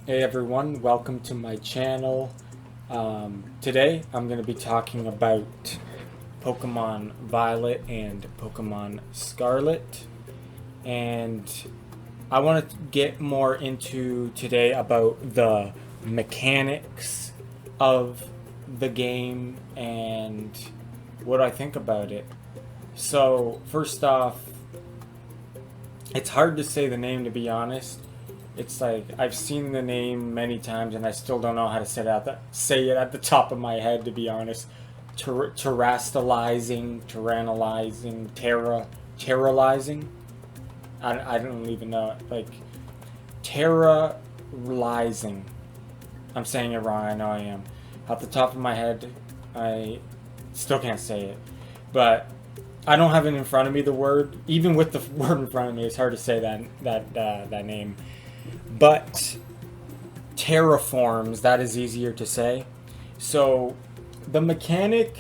Hey everyone, welcome to my channel. Today I'm going to be talking about Pokemon Violet and Pokemon Scarlet. And I want to get more into today about the mechanics of the game and what I think about it. So, first off, it's hard to say the name, to be honest. It's like I've seen the name many times and I still don't know how to say it at the top of my head, to be honest. Terralizing. I don't even know. Like terrorizing. I'm saying it wrong. I know I am. At the top of my head, I still can't say it. But I don't have it in front of me. The word, even with the word in front of me, it's hard to say that name. But terraforms, that is easier to say. So the mechanic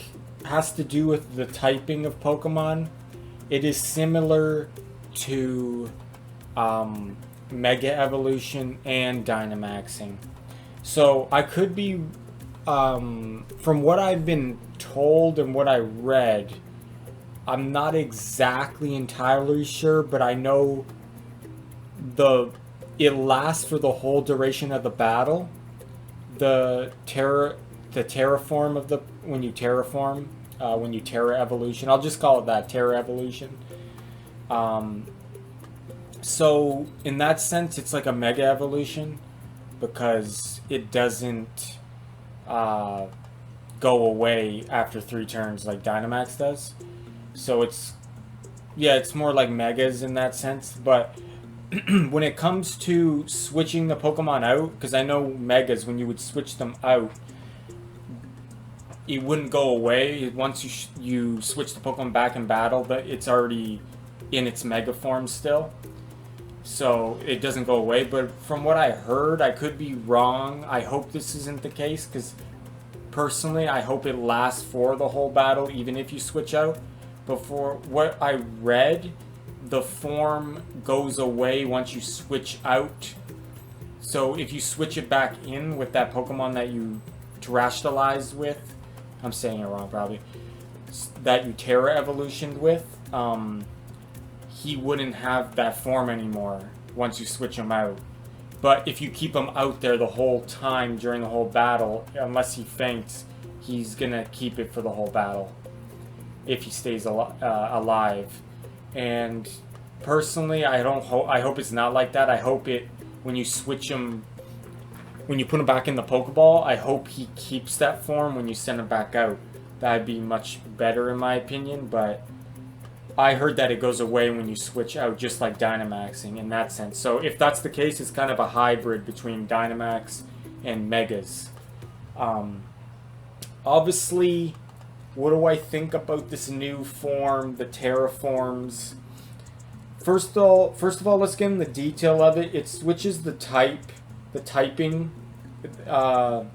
has to do with the typing of Pokemon. It is similar to Mega Evolution and Dynamaxing. So I could be, from what I've been told and what I read, I'm not exactly entirely sure, but I know the it lasts for the whole duration of the battle. The terraform of the when you terra evolution. I'll just call it that, terra evolution. Um, so in that sense, it's like a mega evolution because it doesn't uh, go away after 3 turns like Dynamax does. So it's more like megas in that sense, but when it comes to switching the Pokemon out, because I know Megas, when you would switch them out, it wouldn't go away. Once you switch the Pokemon back in battle, but it's already in its Mega form still. So it doesn't go away. But from what I heard, I could be wrong. I hope this isn't the case, because personally, I hope it lasts for the whole battle, even if you switch out. But for what I read, the form goes away once you switch out. So if you switch it back in with that Pokemon that you terastalized with, I'm saying it wrong probably, that you Terra Evolutioned with, he wouldn't have that form anymore once you switch him out. But if you keep him out there the whole time during the whole battle, unless he faints, he's gonna keep it for the whole battle if he stays alive. And personally, I hope it's not like that. I hope it when you switch him, when you put him back in the Pokeball, I hope he keeps that form when you send him back out. That'd be much better in my opinion. But I heard that it goes away when you switch out, just like Dynamaxing in that sense. So if that's the case, it's kind of a hybrid between Dynamax and Megas. Um, Obviously, what do I think about this new form, the Terraforms? First of all, let's get in the detail of it. It switches the typing uh,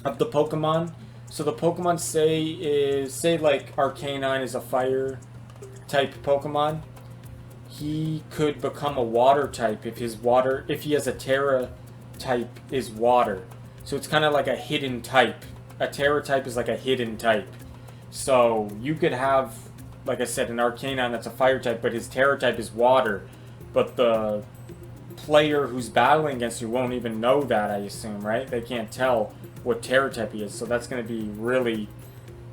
of the Pokemon. So the Pokemon say like Arcanine is a fire type Pokemon. He could become a water type if he has a Terra type is water. So it's kind of like a hidden type. A Terra type is like a hidden type. So you could have, like I said, an Arcanine that's a fire type, but his Terra type is water. But the player who's battling against you won't even know that, I assume, right? They can't tell what Terra type he is. So that's going to be really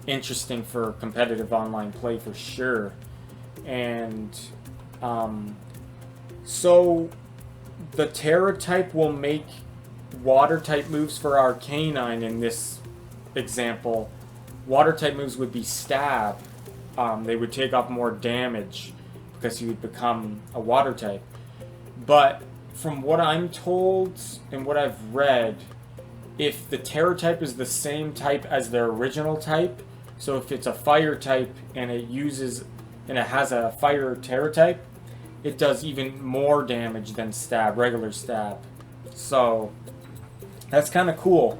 interesting for competitive online play for sure. And um, so the Terra type will make water type moves for Arcanine in this example. Water type moves would be stab. They would take off more damage because he would become a water type. But from what I'm told and what I've read, if the Terra type is the same type as their original type, so if it's a fire type and it has a fire Terra type, it does even more damage than stab, regular stab. So that's kind of cool.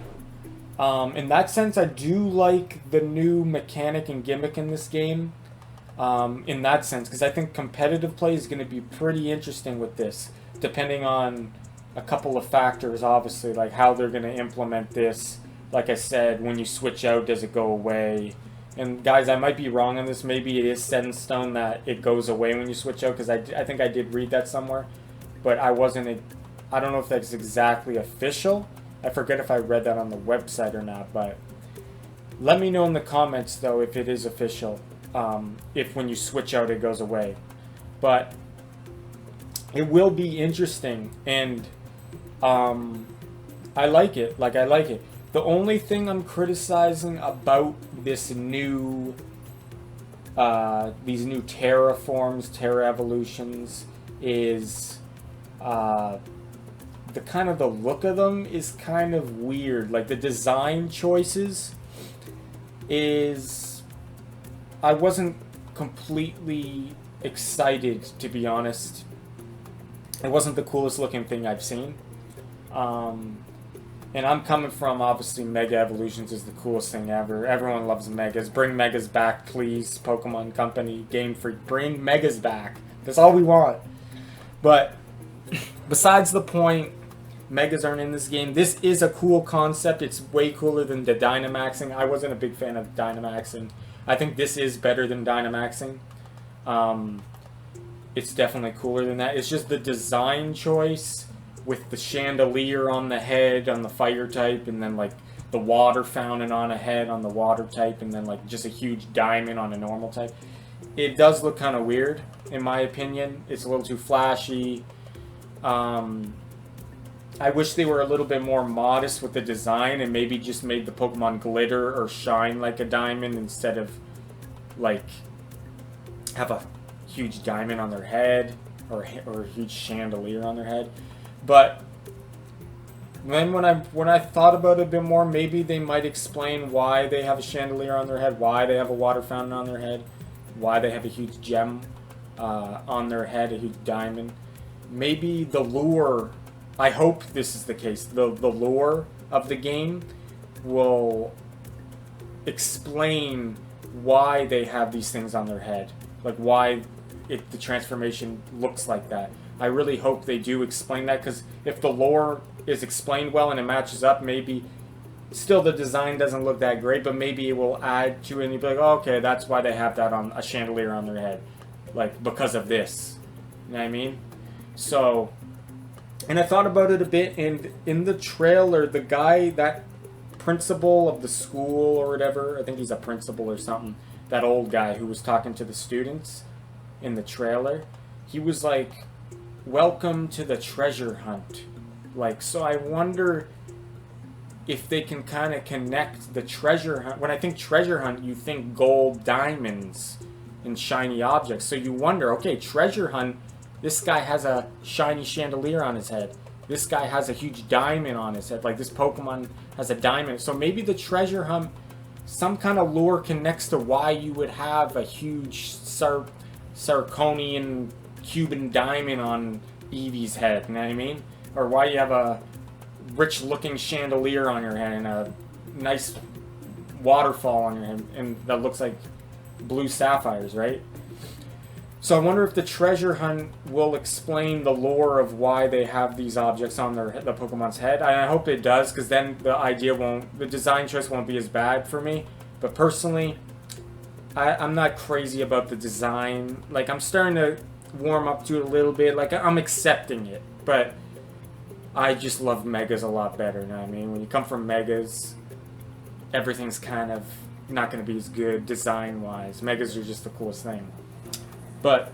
In that sense, I do like the new mechanic and gimmick in this game. In that sense, because I think competitive play is going to be pretty interesting with this, depending on a couple of factors, obviously, like how they're going to implement this. Like I said, when you switch out, does it go away? And guys, I might be wrong on this. Maybe it is set in stone that it goes away when you switch out, because I think I did read that somewhere. But I don't know if that's exactly official. I forget if I read that on the website or not, but let me know in the comments, though, if it is official. If when you switch out, it goes away. But it will be interesting, and I like it. Like, I like it. The only thing I'm criticizing about this new, these new Terra forms, Terra evolutions, is the kind of the look of them is kind of weird. Like, the design choices is, I wasn't completely excited, to be honest. It wasn't the coolest looking thing I've seen. And I'm coming from, obviously, Mega Evolutions is the coolest thing ever. Everyone loves Megas. Bring Megas back, please, Pokemon Company, Game Freak. Bring Megas back. That's all we want. But besides the point, Megas aren't in this game. This is a cool concept. It's way cooler than the Dynamaxing. I wasn't a big fan of Dynamaxing. I think this is better than Dynamaxing. It's definitely cooler than that. It's just the design choice with the chandelier on the head on the fire type, and then like the water fountain on a head on the water type, and then like just a huge diamond on a normal type. It does look kind of weird, in my opinion. It's a little too flashy. I wish they were a little bit more modest with the design and maybe just made the Pokemon glitter or shine like a diamond instead of like have a huge diamond on their head or a huge chandelier on their head. But then when I thought about it a bit more, maybe they might explain why they have a chandelier on their head, why they have a water fountain on their head, why they have a huge gem on their head, a huge diamond. Maybe the lure, I hope this is the case, the lure of the game will explain why they have these things on their head. Like why the transformation looks like that. I really hope they do explain that, because if the lore is explained well and it matches up, maybe still the design doesn't look that great, but maybe it will add to it and you'll be like, oh, okay, that's why they have that on a chandelier on their head. Like, because of this. You know what I mean? So, and I thought about it a bit, and in the trailer, the guy, that principal of the school or whatever, I think he's a principal or something, that old guy who was talking to the students in the trailer, he was like, welcome to the treasure hunt. Like, so I wonder if they can kind of connect the treasure hunt. When I think treasure hunt, you think gold, diamonds, and shiny objects. So you wonder, okay, treasure hunt, this guy has a shiny chandelier on his head. This guy has a huge diamond on his head. Like, this Pokemon has a diamond. So maybe the treasure hunt, some kind of lore connects to why you would have a huge Sarconian Cuban diamond on Eevee's head, you know what I mean? Or why you have a rich looking chandelier on your head and a nice waterfall on your head and that looks like blue sapphires, right? So I wonder if the treasure hunt will explain the lore of why they have these objects on the Pokemon's head. I hope it does, because then the design choice won't be as bad for me. But personally, I'm not crazy about the design. Like, I'm starting to warm up to it a little bit. Like, I'm accepting it, but I just love Megas a lot better, you know what I mean? When you come from Megas, everything's kind of not going to be as good design-wise. Megas are just the coolest thing. But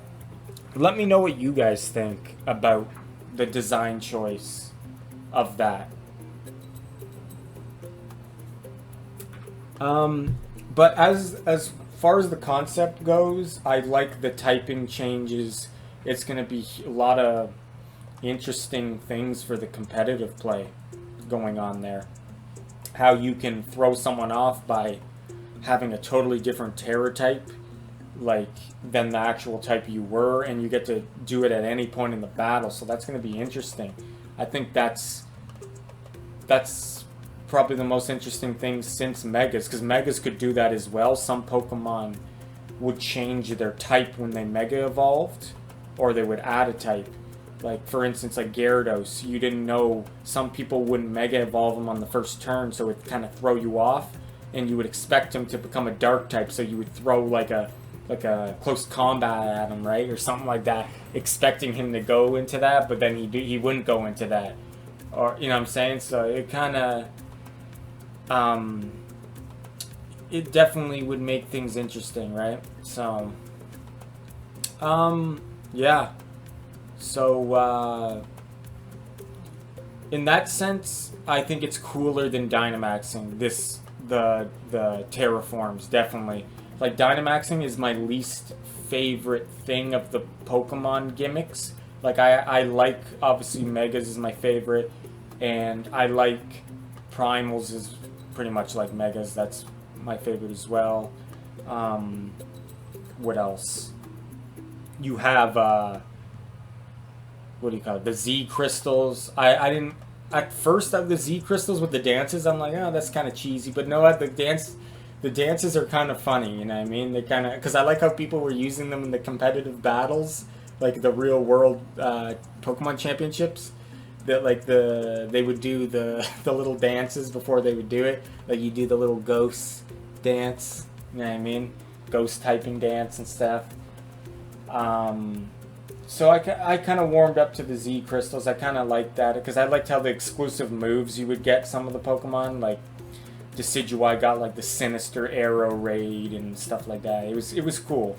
let me know what you guys think about the design choice of that. But as far as the concept goes, I like the typing changes. It's going to be a lot of interesting things for the competitive play going on there. How you can throw someone off by having a totally different Terra type, like, than the actual type you were, and you get to do it at any point in the battle. So that's going to be interesting. I think that's probably the most interesting thing since Megas, because Megas could do that as well. Some Pokemon would change their type when they Mega evolved, or they would add a type. Like, for instance, like Gyarados, you didn't know some people wouldn't Mega Evolve him on the first turn, so it kind of throw you off, and you would expect him to become a Dark type, so you would throw like a close combat at him, right, or something like that, expecting him to go into that, but then he wouldn't go into that, or you know what I'm saying? So it kind of it definitely would make things interesting, right? So yeah. So, in that sense, I think it's cooler than Dynamaxing. The Terraforms, definitely. Like, Dynamaxing is my least favorite thing of the Pokemon gimmicks. Like, I like, obviously, Megas is my favorite, and I like Primals is pretty much like Megas. That's my favorite as well. What else? You have, what do you call it? The Z crystals. I didn't at first the Z crystals with the dances. I'm like, oh, that's kind of cheesy. But no, the dances are kind of funny. You know what I mean? They kind of because I like how people were using them in the competitive battles, like the real world Pokemon championships. That like they would do the the little dances before they would do it. Like you do the little ghost dance. You know what I mean? Ghost typing dance and stuff. So I kind of warmed up to the Z crystals. I kind of liked that because I liked how the exclusive moves you would get some of the Pokemon, like Decidueye got like the Sinister Arrow Raid and stuff like that. It was cool.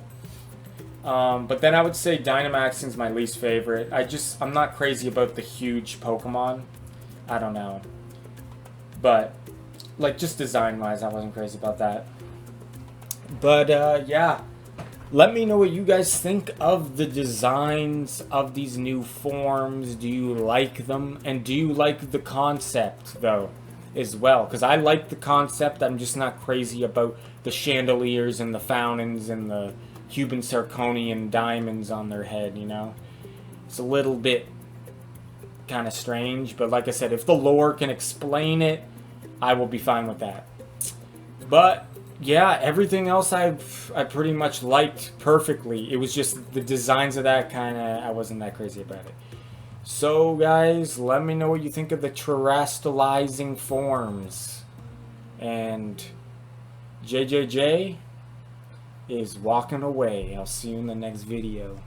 But then I would say Dynamaxing's my least favorite. I'm not crazy about the huge Pokemon. I don't know, but like just design wise, I wasn't crazy about that. But yeah. Let me know what you guys think of the designs of these new forms. Do you like them? And do you like the concept, though, as well? Because I like the concept. I'm just not crazy about the chandeliers and the fountains and the Cuban zirconian diamonds on their head, you know? It's a little bit kind of strange. But like I said, if the lore can explain it, I will be fine with that. But yeah, everything else I pretty much liked perfectly. It was just the designs of that I wasn't that crazy about it. So guys, let me know what you think of the Terastalizing Forms. And JJJ is walking away. I'll see you in the next video.